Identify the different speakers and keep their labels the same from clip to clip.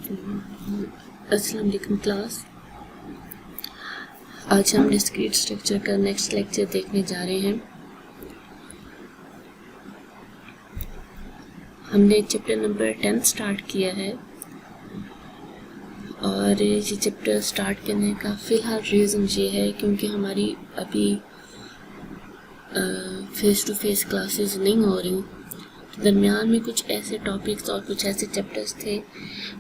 Speaker 1: अस्सलाम वालेकुम क्लास। आज हम डिस्क्रीट स्ट्रक्चर का नेक्स्ट लेक्चर देखने जा रहे हैं। हमने चैप्टर नंबर 10 स्टार्ट किया है और ये चैप्टर स्टार्ट करने का फ़िलहाल रीज़न ये है क्योंकि हमारी अभी फेस टू फेस क्लासेस नहीं हो रही। दरमियान में कुछ ऐसे टॉपिक्स और कुछ ऐसे चैप्टर्स थे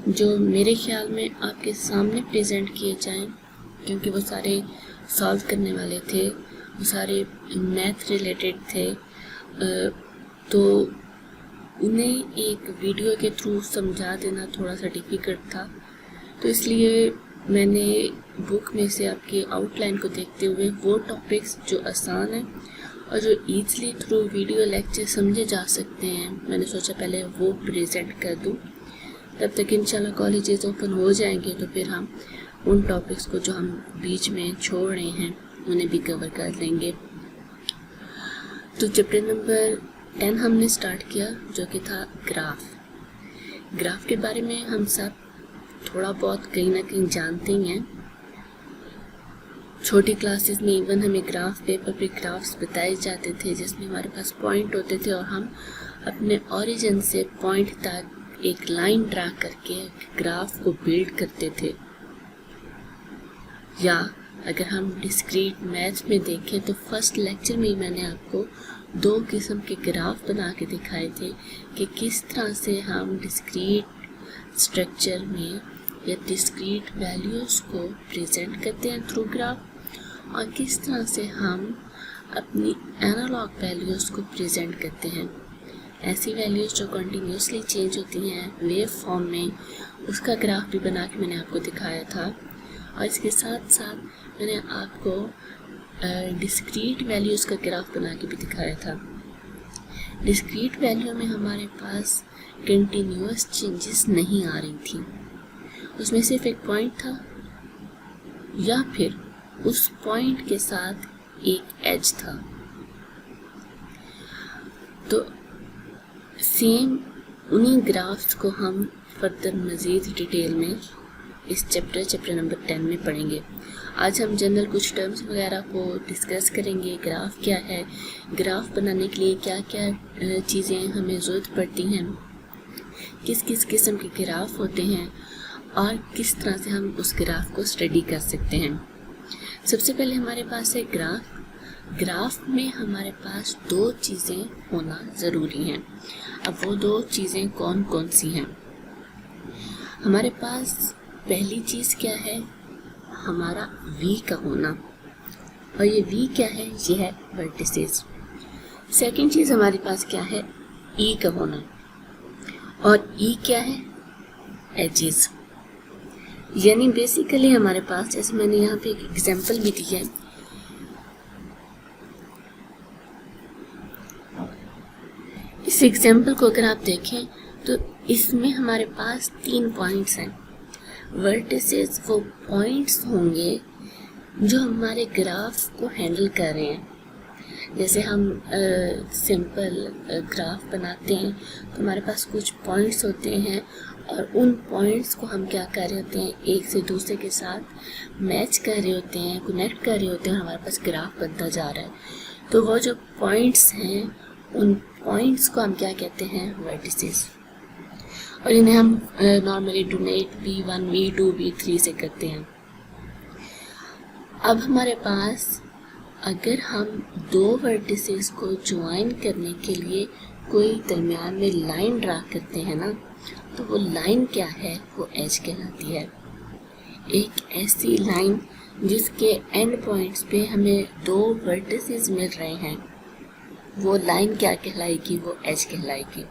Speaker 1: जो मेरे ख्याल में आपके सामने प्रेजेंट किए जाएं, क्योंकि वो सारे सॉल्व करने वाले थे, वो सारे मैथ रिलेटेड थे, तो उन्हें एक वीडियो के थ्रू समझा देना थोड़ा सा डिफ़िकल्ट था। तो इसलिए मैंने बुक में से आपके आउटलाइन को देखते हुए वो टॉपिक्स जो आसान हैं और जो ईज़िली थ्रू वीडियो लेक्चर समझे जा सकते हैं, मैंने सोचा पहले वो प्रेजेंट कर दूं। तब तक इंशाल्लाह कॉलेजेस ओपन हो जाएंगे तो फिर हम उन टॉपिक्स को जो हम बीच में छोड़ रहे हैं उन्हें भी कवर कर लेंगे। तो चैप्टर नंबर 10 हमने स्टार्ट किया जो कि था ग्राफ के बारे में हम सब थोड़ा बहुत कहीं ना कहीं जानते ही हैं। छोटी क्लासेस में इवन हमें ग्राफ पेपर पे ग्राफ्स बताए जाते थे जिसमें हमारे पास पॉइंट होते थे और हम अपने ओरिजिन से पॉइंट तक एक लाइन ड्रा करके ग्राफ को बिल्ड करते थे। या अगर हम डिस्क्रीट मैथ में देखें तो फर्स्ट लेक्चर में ही मैंने आपको 2 किस्म के ग्राफ बना के दिखाए थे कि किस तरह से हम डिस्क्रीट स्ट्रक्चर में या डिस्क्रीट वैल्यूज़ को प्रेजेंट करते हैं थ्रू ग्राफ, और किस तरह से हम अपनी एनालॉग वैल्यूज़ को प्रेजेंट करते हैं। ऐसी वैल्यूज़ जो कंटिन्यूसली चेंज होती हैं वेव फॉर्म में, उसका ग्राफ भी बना के मैंने आपको दिखाया था। और इसके साथ साथ मैंने आपको डिस्क्रीट वैल्यूज़ का ग्राफ बना के भी दिखाया था। डिस्क्रीट वैल्यू में हमारे पास कंटिन्यूस चेंजेस नहीं आ रही थी, उसमें सिर्फ एक पॉइंट था या फिर उस पॉइंट के साथ एक एज था। तो सेम उन्हीं ग्राफ्स को हम फर्दर मज़ीद डिटेल में इस चैप्टर नंबर 10 में पढ़ेंगे। आज हम जनरल कुछ टर्म्स वगैरह को डिस्कस करेंगे। ग्राफ क्या है, ग्राफ बनाने के लिए क्या क्या चीज़ें हमें ज़रूरत पड़ती हैं, किस किस किस्म के ग्राफ होते हैं और किस तरह से हम उस ग्राफ को स्टडी कर सकते हैं। सबसे पहले हमारे पास है ग्राफ में हमारे पास 2 चीज़ें होना ज़रूरी हैं। अब वो 2 चीज़ें कौन कौन सी हैं? हमारे पास पहली चीज़ क्या है, हमारा V का होना, और ये V क्या है, ये है वर्टिसेस। सेकंड चीज़ हमारे पास क्या है, E का होना, और E क्या है, एजेस। यानी बेसिकली हमारे पास, जैसे मैंने यहाँ पे एक एग्जांपल भी दी है, इस एग्जांपल को अगर आप देखें तो इसमें हमारे पास 3 पॉइंट्स हैं। वर्टिसेस वो पॉइंट्स होंगे जो हमारे ग्राफ को हैंडल कर रहे हैं। जैसे हम सिंपल ग्राफ बनाते हैं तो हमारे पास कुछ पॉइंट्स होते हैं और उन पॉइंट्स को हम क्या कर रहे होते हैं, एक से दूसरे के साथ मैच कर रहे होते हैं, कनेक्ट कर रहे होते हैं, हमारे पास ग्राफ बनता जा रहा है। तो वो जो पॉइंट्स हैं उन पॉइंट्स को हम क्या कहते हैं, वर्टिसेस। और इन्हें हम normally donate V1 V2 V3 से करते हैं। अब हमारे पास अगर हम 2 वर्टिसेस को ज्वाइन करने के लिए कोई दरमियान में लाइन ड्रा करते हैं ना, तो वो लाइन क्या है, वो एज कहलाती है। एक ऐसी लाइन जिसके एंड पॉइंट्स पे हमें 2 वर्टिसेस मिल रहे हैं, वो लाइन क्या कहलाएगी, वो एज कहलाएगी।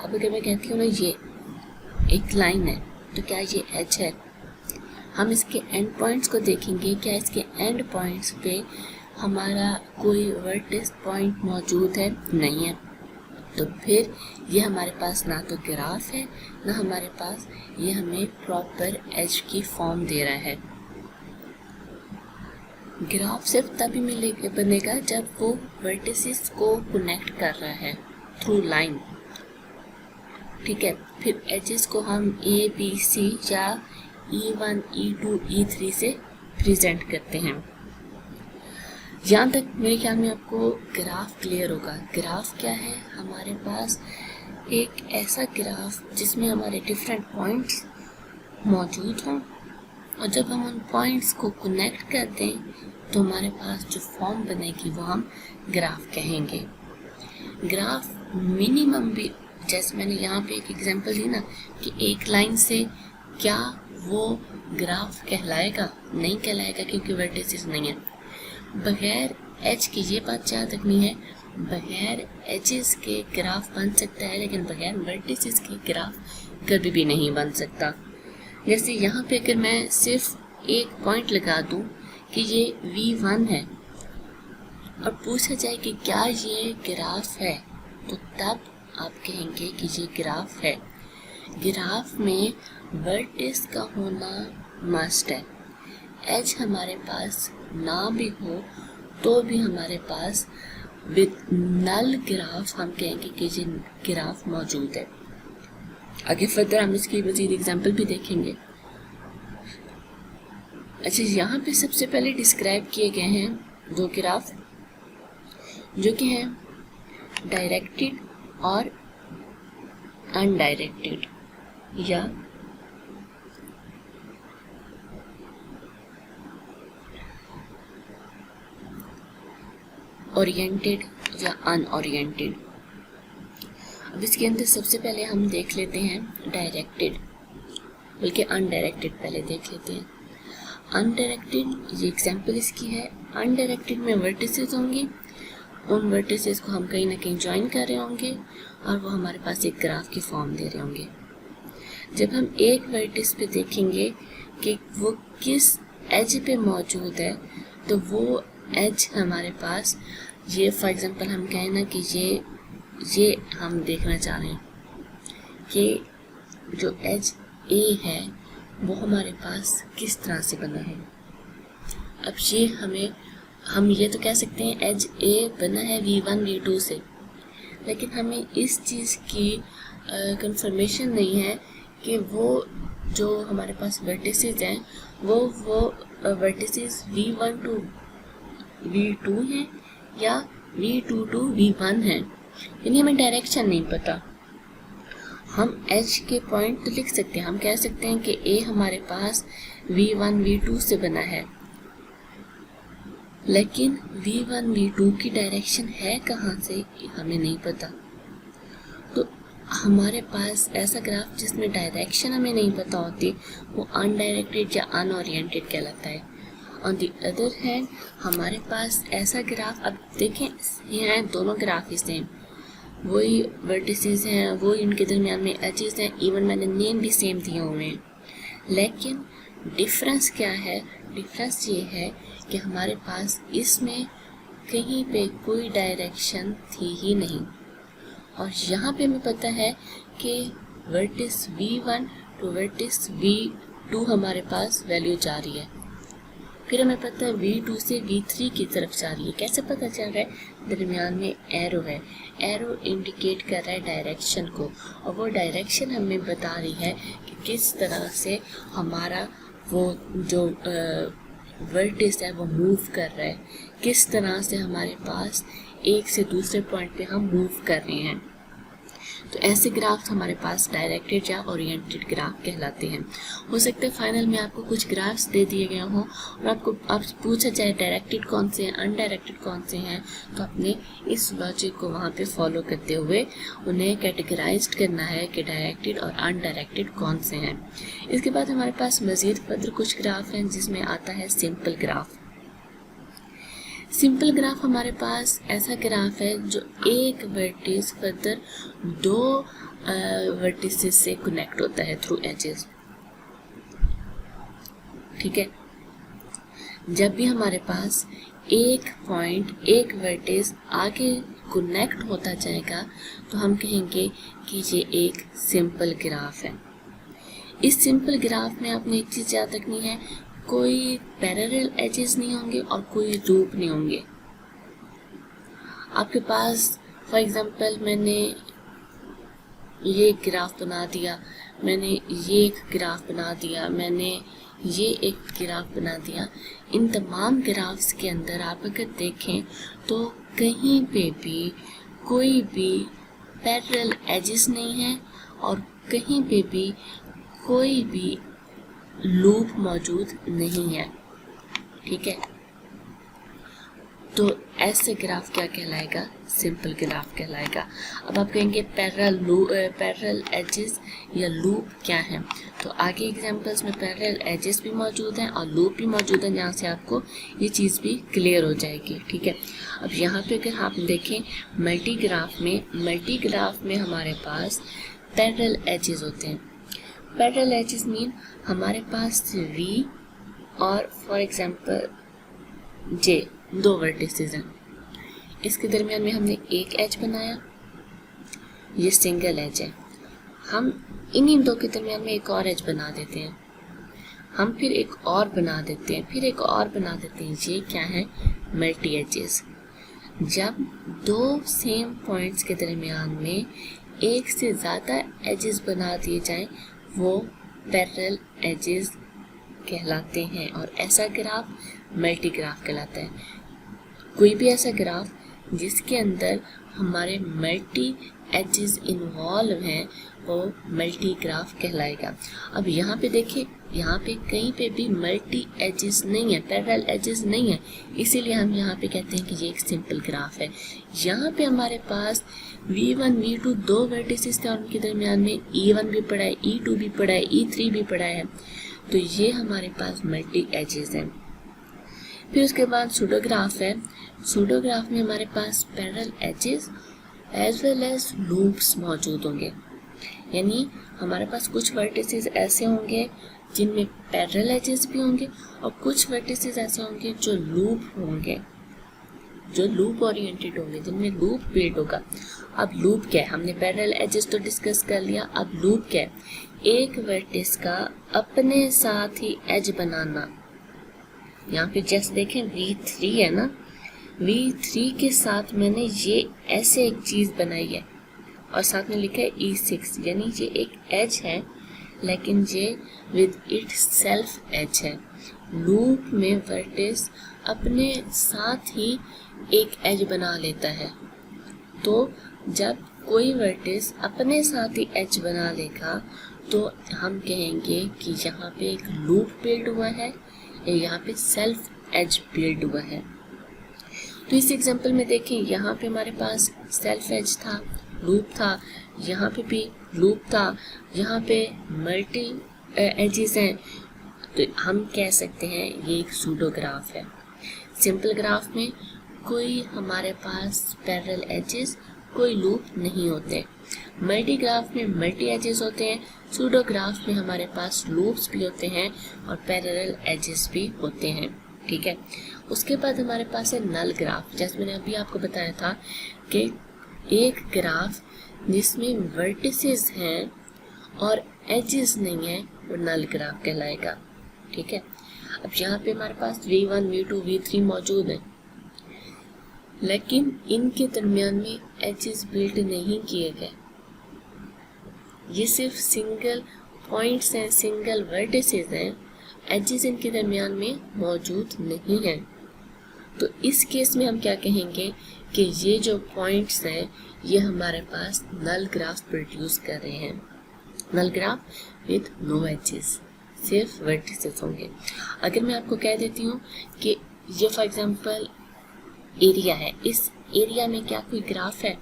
Speaker 1: अब अगर मैं कहती हूँ ना ये एक लाइन है, तो क्या ये एज है? हम इसके एंड पॉइंट्स को देखेंगे, क्या इसके एंड पॉइंट्स पे हमारा कोई वर्टिस पॉइंट मौजूद है? नहीं है। तो फिर ये हमारे पास ना तो ग्राफ है, ना हमारे पास ये हमें प्रॉपर एज की फॉर्म दे रहा है। ग्राफ सिर्फ तभी बनेगा जब वो वर्टिसेस को कनेक्ट कर रहा है थ्रू लाइन। ठीक है। फिर एजेस को हम ABC या E1, E2, E3 से प्रेजेंट करते हैं। यहाँ तक मेरे ख्याल में आपको ग्राफ क्लियर होगा। ग्राफ क्या है? हमारे पास एक ऐसा ग्राफ जिसमें हमारे डिफरेंट पॉइंट्स मौजूद हों, और जब हम उन पॉइंट्स को कनेक्ट कर दें तो हमारे पास जो फॉर्म बनेगी वो हम ग्राफ कहेंगे। ग्राफ मिनिमम भी, जैसे मैंने यहाँ पे एक एग्जांपल दी ना कि एक लाइन से, क्या वो ग्राफ कहलाएगा? नहीं कहलाएगा, क्योंकि वर्टिसेस नहीं है। बगैर एज की, ये बात याद रखनी है, बगैर एजेस के ग्राफ बन सकता है, लेकिन बगैर वर्टिसेस के ग्राफ कभी भी नहीं बन सकता। जैसे यहाँ पे अगर मैं सिर्फ एक पॉइंट लगा दूँ कि ये V1 है और पूछा जाए कि क्या ये ग्राफ है, तो तब आप कहेंगे कि ये ग्राफ है। ग्राफ में वर्टिस का होना मस्ट है। एज हमारे पास ना भी हो तो भी हमारे पास विद नल ग्राफ हम कहेंगे कि ये ग्राफ मौजूद है। आगे फर्दर हम इसकी मज़ीद एग्जाम्पल भी देखेंगे। अच्छा, यहाँ पे सबसे पहले डिस्क्राइब किए गए हैं दो ग्राफ, जो कि हैं डायरेक्टेड और अनडायरेक्टेड, या ओरिएंटेड या अनओरिएंटेड। अब इसके अंदर सबसे पहले हम देख लेते हैं डायरेक्टेड, बल्कि अनडायरेक्टेड पहले देख लेते हैं। अनडायरेक्टेड, ये एग्जांपल इसकी है। अनडायरेक्टेड में वर्टिसेस होंगे, उन वर्टिसेस को हम कहीं ना कहीं ज्वाइन कर रहे होंगे और वो हमारे पास एक ग्राफ की फॉर्म दे रहे होंगे। जब हम एक वर्टिस पे देखेंगे कि वो किस एज पे मौजूद है, तो वो एज हमारे पास, ये फॉर एग्जांपल हम कहें ना कि ये हम देखना चाह रहे हैं कि जो एज ए है वो हमारे पास किस तरह से बना है। अब ये हम ये तो कह सकते हैं एज ए बना है V1 V2 से, लेकिन हमें इस चीज़ की कंफर्मेशन नहीं है कि वो जो हमारे पास वर्टिसेस हैं वो वर्टिसेस V1 to V2 हैं या V2 to V1 हैं, यानी हमें डायरेक्शन नहीं पता। हम एच के पॉइंट तो लिख सकते हैं, हम कह सकते हैं कि ए हमारे पास V1 V2 से बना है, लेकिन V1 V2 की डायरेक्शन है कहाँ से हमें नहीं पता। तो हमारे पास ऐसा ग्राफ जिसमें डायरेक्शन हमें नहीं पता होती वो अनडायरेक्टेड या अनओरिएंटेड कहलाता है। ऑन दी अदर हैंड हमारे पास ऐसा ग्राफ, अब देखें यहाँ दोनों ग्राफ ही सेम, वही वर्टिसेस हैं, वही उनके दरमियान में एजेस हैं, इवन मैंने नेम भी सेम दिए हुए हैं, लेकिन डिफरेंस क्या है? डिफरेंस ये है कि हमारे पास इसमें कहीं पे कोई डायरेक्शन थी ही नहीं, और यहाँ पे हमें पता है कि vertices V1 to vertices V2 हमारे पास वैल्यू जा रही है, फिर हमें पता है V2 से V3 की तरफ जा रही है। कैसे पता चल रहा है? दरमियान में एरो है, एरो इंडिकेट कर रहा है डायरेक्शन को, और वो डायरेक्शन हमें बता रही है कि किस तरह से हमारा वो जो वर्टिस है वो मूव कर रहा है, किस तरह से हमारे पास एक से दूसरे पॉइंट पे हम मूव कर रहे हैं। तो ऐसे ग्राफ्स हमारे पास डायरेक्टेड या ओरिएंटेड ग्राफ कहलाते हैं। हो सकता है फाइनल में आपको कुछ ग्राफ्स दे दिए गए हों और आपको पूछा जाए डायरेक्टेड कौन से हैं, अनडायरेक्टेड कौन से हैं, तो आपने इस लॉजिक को वहाँ पे फॉलो करते हुए उन्हें कैटेगराइज्ड करना है कि डायरेक्टेड और अनडायरेक्टेड कौन से हैं। इसके बाद हमारे पास मज़ीद फर्दर कुछ ग्राफ हैं जिसमें आता है सिंपल ग्राफ। सिंपल ग्राफ हमारे पास ऐसा ग्राफ है जो एक वर्टिस फर्दर दो वर्टिसेस से कनेक्ट होता है थ्रू एजेस। ठीक है, जब भी हमारे पास एक पॉइंट, एक वर्टिस आगे कनेक्ट होता जाएगा तो हम कहेंगे कि ये एक सिंपल ग्राफ है। इस सिंपल ग्राफ में आपने एक चीज़ याद रखनी है, कोई पैरेलल एजेस नहीं होंगे और कोई लूप नहीं होंगे। आपके पास फॉर एग्जांपल मैंने ये एक ग्राफ बना दिया, मैंने ये एक ग्राफ बना दिया, मैंने ये एक ग्राफ बना दिया। इन तमाम ग्राफ्स के अंदर आप अगर देखें तो कहीं पे भी कोई भी पैरेलल एजेस नहीं है और कहीं पे भी कोई भी लूप मौजूद नहीं है। ठीक है, तो ऐसे ग्राफ क्या कहलाएगा? सिंपल ग्राफ कहलाएगा। अब आप कहेंगे पैरेलल एजेस या लूप क्या है? तो आगे एग्जांपल्स में पैरेलल एजेस भी मौजूद हैं और लूप भी मौजूद है, जहाँ से आपको ये चीज़ भी क्लियर हो जाएगी। ठीक है, अब यहाँ पे अगर आप देखें मल्टी ग्राफ में हमारे पास पैरेलल एजेस होते हैं। पैरेलल एजेस मीन हमारे पास V और फॉर एग्जांपल J दो वर्टिसेस हैं, इसके दरमियान में हमने एक एज बनाया, ये सिंगल एज है। हम इन्हीं दो के दरमियान में एक और एज बना देते हैं, हम फिर एक और बना देते हैं, फिर एक और बना देते हैं। ये क्या है? Multi edges. जब दो सेम पॉइंट्स के दरमियान में एक से ज़्यादा एजेस बना दिए जाएं, वो पैरेलल एजेस कहलाते हैं और ऐसा ग्राफ मल्टी ग्राफ कहलाता है। कोई भी ऐसा ग्राफ जिसके अंदर हमारे मल्टी एजेस इन्वॉल्व हैं वो मल्टी ग्राफ कहलाएगा। अब यहाँ पे देखिए, यहाँ पे कहीं पे भी मल्टी एजेस नहीं है, पैरेलल एजेस नहीं है, इसीलिए हम यहाँ पे कहते हैं कि ये एक सिंपल ग्राफ है। यहाँ पे हमारे पास V1 V2 दो वर्टिसेस थे और उनके दरमियान में E1 भी पड़ा है, E2 भी पड़ा है, E3 भी पड़ा है, तो ये हमारे पास मल्टी एजेस हैं। फिर उसके बाद सूडोग्राफ है। सूडोग्राफ में हमारे पास parallel edges as well as loops मौजूद होंगे, यानी हमारे पास कुछ वर्टिसेस ऐसे होंगे जिनमें पैरेलल एजेस भी होंगे और कुछ वर्टिसेस ऐसे होंगे जो लूप होंगे, जो लूप ओरिएंटेड होंगे, जिनमें लूप बिल्ड होगा। अब लूप क्या है? हमने पैरेलल एजेस तो डिस्कस कर लिया, अब लूप क्या है? एक वर्टिस का अपने साथ ही एज बनाना। यहाँ पे जैसे देखें V3 है ना, V3 के साथ मैंने ये ऐसे एक चीज़ बनाई है और साथ में लिखा है E6, यानी ये एक एज है लेकिन ये विद इट सेल्फ एज है। लूप में वर्टिस अपने साथ ही एक एज बना लेता है, तो जब कोई वर्टिस अपने साथ ही एज बना लेगा तो हम कहेंगे कि यहाँ पे एक लूप बिल्ड हुआ है, यहाँ पे सेल्फ एज बिल्ड हुआ है। तो इस एग्जांपल में देखें, यहाँ पे हमारे पास सेल्फ एज था, लूप था, यहाँ पे भी लूप था, यहाँ पे मल्टी एजेस हैं, तो हम कह सकते हैं ये एक सूडोग्राफ है। सिंपल ग्राफ में कोई हमारे पास पैरेलल एजेस, कोई लूप नहीं होते। मल्टी ग्राफ में मल्टी एजेस होते हैं, सूडोग्राफ में हमारे पास लूप्स भी होते हैं और पैरेलल एजेस भी होते हैं। ठीक है, उसके बाद हमारे पास है नल ग्राफ। जैसे मैंने अभी आपको बताया था कि एक ग्राफ जिसमें वर्टिसेस हैं और एजेस नहीं है वो नल ग्राफ कहलाएगा। ठीक है, अब यहाँ पे हमारे पास V1 V2 V3 मौजूद है, लेकिन इनके दरमियान में एजेस बिल्ड नहीं किए गए, ये सिर्फ सिंगल पॉइंट्स हैं, सिंगल वर्टिसेस हैं, एजेस इनके दरमियान में मौजूद नहीं हैं। तो इस केस में हम क्या कहेंगे कि ये जो पॉइंट्स हैं ये हमारे पास नल ग्राफ प्रोड्यूस कर रहे हैं। नल ग्राफ विद नो एजेस, सिर्फ वर्टिसेस होंगे। अगर मैं आपको कह देती हूँ कि ये फॉर एग्जांपल एरिया है, इस एरिया में क्या कोई ग्राफ है?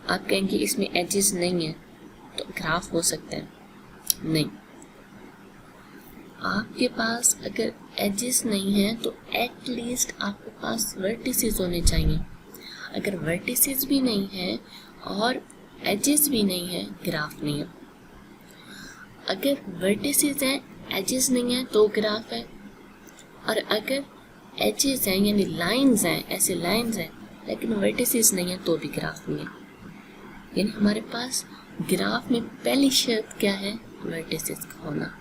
Speaker 1: आप कहेंगे इसमें एजेस नहीं है, तो ग्राफ हो सकता है? नहीं। आपके पास अगर एजेस नहीं है तो एटलीस्ट आपके पास वर्टिसेस होने चाहिए। अगर वर्टिसेस भी नहीं है और एजेस भी नहीं है, ग्राफ नहीं है। अगर वर्टिसेस हैं, एजेस नहीं है तो ग्राफ है, और अगर एजेस हैं यानी लाइंस हैं, ऐसे लाइंस हैं लेकिन वर्टिसेस नहीं है तो भी ग्राफ नहीं है। यानी हमारे पास ग्राफ में पहली शर्त क्या है? वर्टिसेस का होना,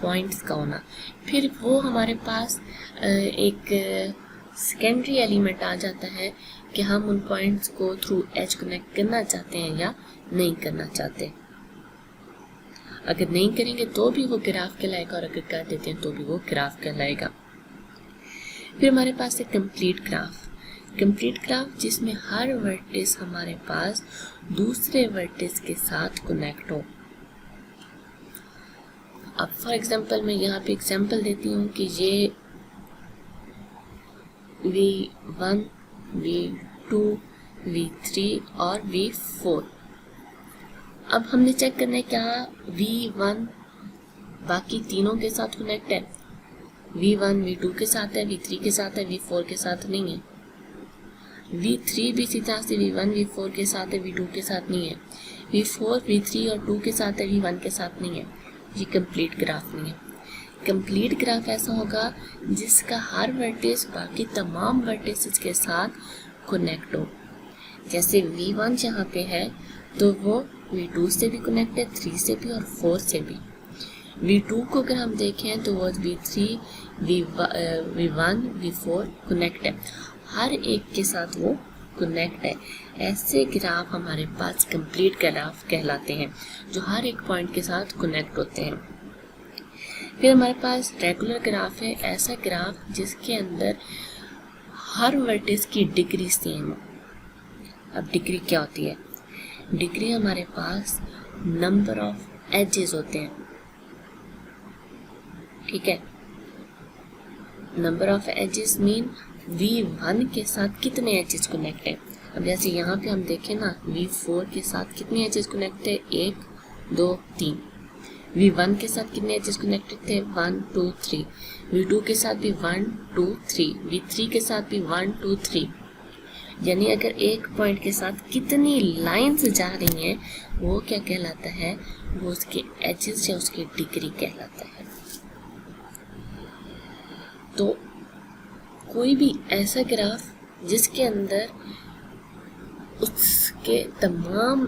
Speaker 1: पॉइंट्स का होना। फिर वो हमारे पास एक सेकेंडरी एलिमेंट आ जाता है कि हम उन पॉइंट्स को थ्रू एज कनेक्ट करना चाहते हैं या नहीं करना चाहते। अगर नहीं करेंगे तो भी वो ग्राफ कहलाएगा और अगर कर देते हैं तो भी वो ग्राफ कहलाएगा। फिर हमारे पास है कंप्लीट ग्राफ। कंप्लीट ग्राफ जिसमें हर वर्टेक्स हमारे पास दूसरे वर्टेक्स के साथ कनेक्ट हो। अब फॉर एग्जांपल मैं यहाँ पे एग्जांपल देती हूँ कि ये V1, V2, V3 और V4। अब हमने चेक करना है क्या V1 बाकी तीनों के साथ कनेक्ट है। V1 V2 के साथ है, V3 के साथ है, V4 के साथ नहीं है। V3 भी इसी तरह से V1 V4 के साथ है, V2 के साथ नहीं है। V4 V3 और 2 के साथ है, V1 के साथ नहीं है। ये कंप्लीट ग्राफ नहीं है। कंप्लीट ग्राफ ऐसा होगा जिसका हर वर्टेक्स बाकी तमाम वर्टेक्स के साथ कनेक्ट हो। जैसे V1 यहाँ पे है तो वो V2 से भी कनेक्ट है, 3 से भी और 4 से भी। V2 को अगर हम देखें तो वो V3, V1, V4 कनेक्ट है, हर एक के साथ वो कनेक्ट है। ऐसे ग्राफ हमारे पास कंप्लीट ग्राफ कहलाते हैं जो हर एक पॉइंट के साथ कनेक्ट होते हैं। फिर हमारे पास रेगुलर ग्राफ है, ऐसा ग्राफ जिसके अंदर हर वर्टेक्स की डिग्री सेम हो। अब डिग्री क्या होती है? डिग्री हमारे पास नंबर ऑफ एजेस होते हैं, ठीक है। Number of edges mean V1 के साथ कितने एजेस कनेक्ट है। अब जैसे यहाँ पे हम देखें ना, V4 के साथ कितने एजेस कनेक्ट है, 1 2 3। V1 के साथ कितने एजेस कनेक्टेड थे, 1 2 3। V2 के साथ भी 1 2 3। V3 के साथ भी 1 2 3। यानी अगर एक पॉइंट के साथ कितनी लाइंस जा रही हैं वो क्या कहलाता है, वो उसके एजेस या उसकी डिग्री कहलाता है। तो कोई भी ऐसा ग्राफ जिसके अंदर उसके तमाम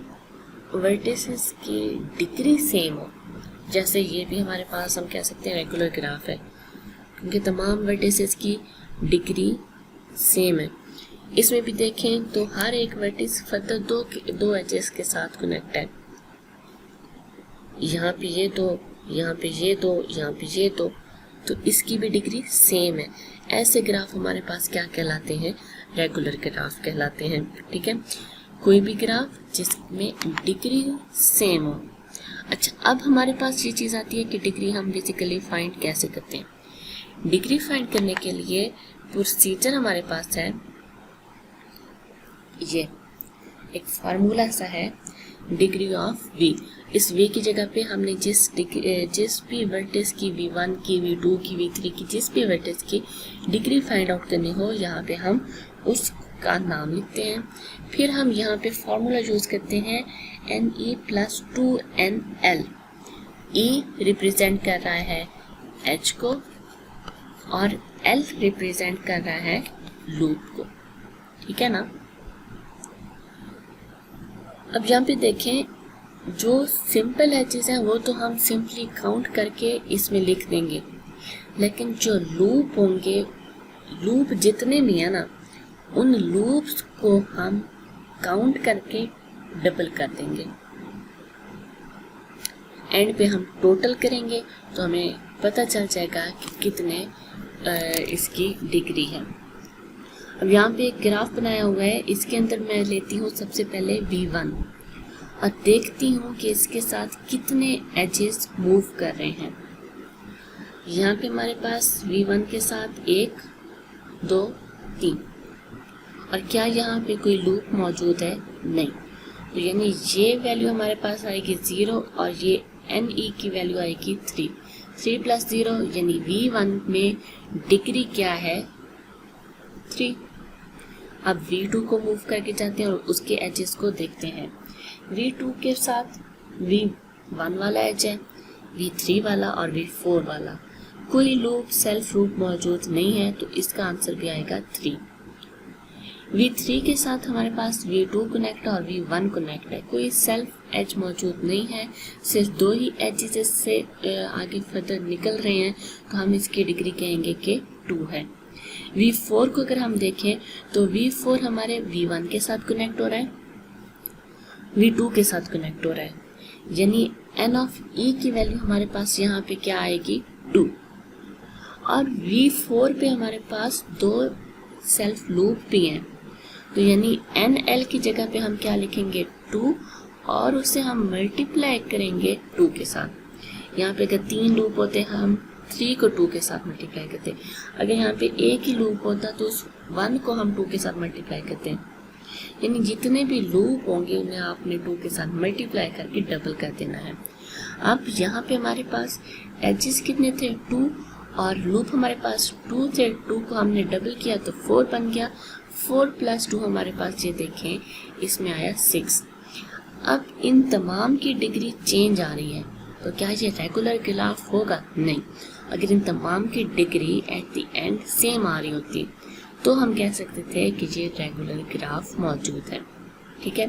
Speaker 1: वर्टिसेस की डिग्री सेम हो, जैसे ये भी हमारे पास हम कह सकते हैं रेगुलर ग्राफ है क्योंकि तमाम वर्टिसेस की डिग्री सेम है। इसमें भी देखें तो हर एक वर्टिस फर्दर दो एजेस के साथ कनेक्ट है। यहाँ पे ये दो, यहाँ पे ये दो, यहाँ पे ये दो, तो इसकी भी डिग्री सेम है। ऐसे ग्राफ हमारे पास क्या कहलाते हैं, रेगुलर ग्राफ कहलाते हैं, ठीक है। कोई भी ग्राफ जिसमें डिग्री सेम हो। अच्छा, अब हमारे पास ये चीज़ आती है कि डिग्री हम बेसिकली फाइंड कैसे करते हैं। डिग्री फाइंड करने के लिए प्रोसीजर हमारे पास है, ये एक फार्मूला सा है, डिग्री ऑफ V। इस V की जगह पे हमने जिस भी वर्टेक्स की V1 की, V2 की, V3 की, जिस भी वर्टेक्स की डिग्री फाइंड आउट करनी हो, यहाँ पे हम उसका नाम लिखते हैं। फिर हम यहाँ पे फार्मूला यूज़ करते हैं NE + 2NL। E रिप्रेजेंट कर रहा है H को और L रिप्रेजेंट कर रहा है लूप को, ठीक है ना। अब यहाँ पे देखें, जो सिंपल एजेस हैं वो तो हम सिंपली काउंट करके इसमें लिख देंगे, लेकिन जो लूप होंगे, लूप जितने भी है ना, उन लूप्स को हम काउंट करके डबल कर देंगे। एंड पे हम टोटल करेंगे तो हमें पता चल जाएगा कि कितने इसकी डिग्री है। अब यहाँ पे एक ग्राफ बनाया हुआ है, इसके अंदर मैं लेती हूँ सबसे पहले V1 और देखती हूँ कि इसके साथ कितने एजेस मूव कर रहे हैं। यहाँ पे हमारे पास V1 के साथ 1 2 3, और क्या यहाँ पे कोई लूप मौजूद है? नहीं। तो यानी ये वैल्यू हमारे पास आएगी 0 और ये NE की वैल्यू आएगी 3। 3 + 0 यानी V1 में डिग्री क्या है? 3। अब V2 को मूव करके जाते हैं और उसके एजेस को देखते हैं। V2 के साथ V1 वाला एज है, V3 वाला और V4 वाला। कोई लूप सेल्फ लूप मौजूद नहीं है, तो इसका आंसर भी आएगा 3। V3 के साथ हमारे पास V2 कनेक्ट और V1 कनेक्ट है, कोई सेल्फ एज मौजूद नहीं है, सिर्फ 2 ही एजेस से आगे फर्दर निकल रहे हैं, तो हम इसकी डिग्री कहेंगे कि 2 है। V4 को अगर हम देखें तो V4 हमारे V1 के साथ कनेक्ट हो रहा है, V2 के साथ कनेक्ट हो रहा है, यानी n ऑफ e की वैल्यू हमारे पास यहाँ पे क्या आएगी 2। और V4 पे हमारे पास 2 सेल्फ लूप भी हैं, तो यानी NL की जगह पे हम क्या लिखेंगे 2 और उसे हम मल्टीप्लाई करेंगे 2 के साथ। यहाँ पे अगर 3 लूप होते हम 3 को 2 के साथ मल्टीप्लाई करते, अगर यहाँ पे एक ही लूप होता तो उस 1 को हम 2 के साथ मल्टीप्लाई करते हैं, यानी जितने भी लूप होंगे उन्हें आपने 2 के साथ मल्टीप्लाई करके डबल कर देना है। अब यहाँ पे हमारे पास एजेस कितने थे 2 और लूप हमारे पास 2 थे, 2 को हमने डबल किया तो 4 बन गया, 4 + 2 हमारे पास ये देखें इसमें आया 6। अब इन तमाम की डिग्री चेंज आ रही है, तो क्या ये रेगुलर ग्राफ होगा? नहीं। अगर इन तमाम की degree at the end same आ रही होती तो हम कह सकते थे कि ये रेगुलर ग्राफ मौजूद है। ठीक है,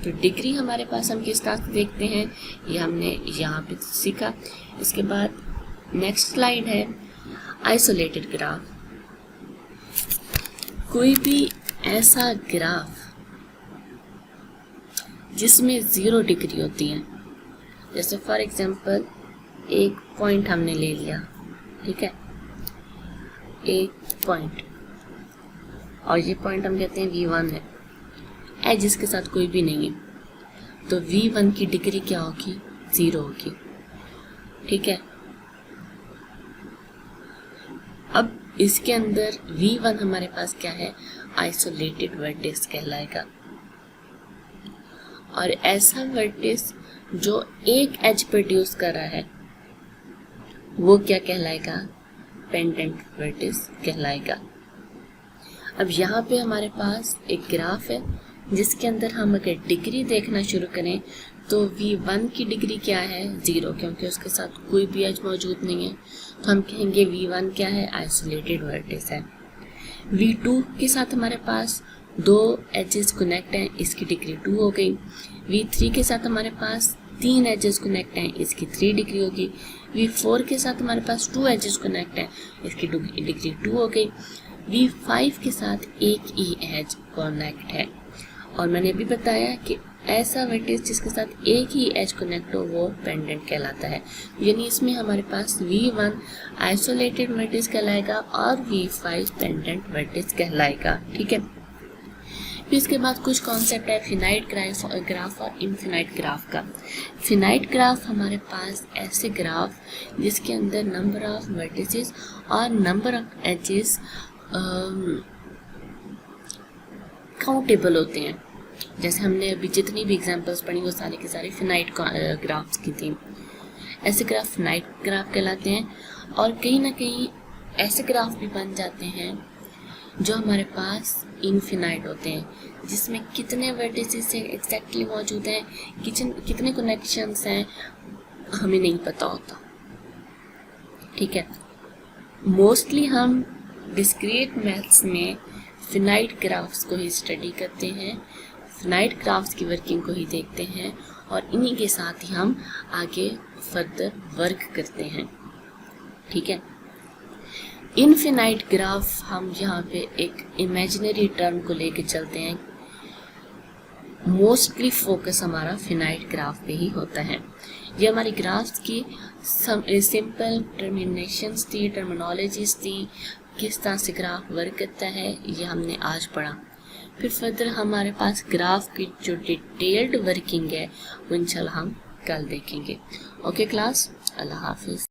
Speaker 1: तो डिग्री हमारे पास हम किस तरह से देखते हैं ये हमने यहाँ पे सीखा। इसके बाद नेक्स्ट स्लाइड है आइसोलेटेड ग्राफ। कोई भी ऐसा ग्राफ जिसमें 0 डिग्री होती है, जैसे फॉर एग्जांपल एक पॉइंट हमने ले लिया, ठीक है, एक पॉइंट, और ये पॉइंट हम कहते हैं V1 है, एजेस के साथ कोई भी नहीं है, तो V1 की डिग्री क्या होगी 0 होगी। ठीक है, अब इसके अंदर V1 हमारे पास क्या है आइसोलेटेड वर्टेक्स कहलाएगा, और ऐसा वर्टेक्स जो एक एज प्रोड्यूस कर रहा है वो क्या कहलाएगा पेंडेंट वर्टेक्स कहलाएगा। अब यहाँ पे हमारे पास एक ग्राफ है जिसके अंदर हम अगर डिग्री देखना शुरू करें तो V1 की डिग्री क्या है 0, क्योंकि उसके साथ कोई भी एज मौजूद नहीं है, तो हम कहेंगे V1 क्या है आइसोलेटेड वर्टेक्स है। V2 के साथ हमारे पास 2 एजेस कनेक्ट हैं, इसकी डिग्री 2 हो गई। V3 के साथ हमारे पास 3 एजेस कनेक्ट हैं, इसकी 3 डिग्री होगी। V4 के साथ हमारे पास 2 एजेस कनेक्ट हैं, इसकी डिग्री 2 हो गई। V5 के साथ एक ही एज कनेक्ट है, और मैंने अभी बताया कि ऐसा वर्टेक्स जिसके साथ एक ही एज कनेक्ट हो वो पेंडेंट कहलाता है, यानी इसमें हमारे पास V1 आइसोलेटेड वर्टेक्स कहलाएगा और V5 पेंडेंट वर्टेक्स कहलाएगा। ठीक है, फिर इसके बाद कुछ कॉन्सेप्ट है फिनाइट ग्राफ और इनफिनाइट ग्राफ का। फिनाइट ग्राफ हमारे पास ऐसे ग्राफ जिसके अंदर नंबर ऑफ वर्टिसेस और नंबर ऑफ एजेस काउंटेबल होते हैं। जैसे हमने अभी जितनी भी एग्जांपल्स पढ़ी वो सारे के सारे फिनाइट ग्राफ्स की थी। ऐसे ग्राफ फिनाइट ग्राफ कहलाते हैं, और कहीं ना कहीं ऐसे ग्राफ भी बन जाते हैं जो हमारे पास इनफिनाइट होते हैं, जिसमें कितने वर्टिसेस एग्जैक्टली मौजूद हैं, कितने कनेक्शंस हैं हमें नहीं पता होता। ठीक है, मोस्टली हम डिस्क्रीट मैथ्स में फिनाइट ग्राफ्स को ही स्टडी करते हैं, फिनाइट ग्राफ्स की वर्किंग को ही देखते हैं, और इन्हीं के साथ ही हम आगे फर्दर वर्क करते हैं। ठीक है, इनफिनाइट ग्राफ हम यहाँ पे एक इमेजिनरी टर्म को लेके चलते हैं। मोस्टली फोकस हमारा फिनाइट ग्राफ पे ही होता है। ये हमारी ग्राफ्स की सिंपल टर्मिनेशंस थी, टर्मिनोलॉजीज थी, किस तरह से ग्राफ वर्क करता है ये हमने आज पढ़ा। फिर फर्दर हमारे पास ग्राफ की जो डिटेल्ड वर्किंग है वो इंशाल्लाह हम कल देखेंगे। ओके क्लास, अल्लाह हाफिज़।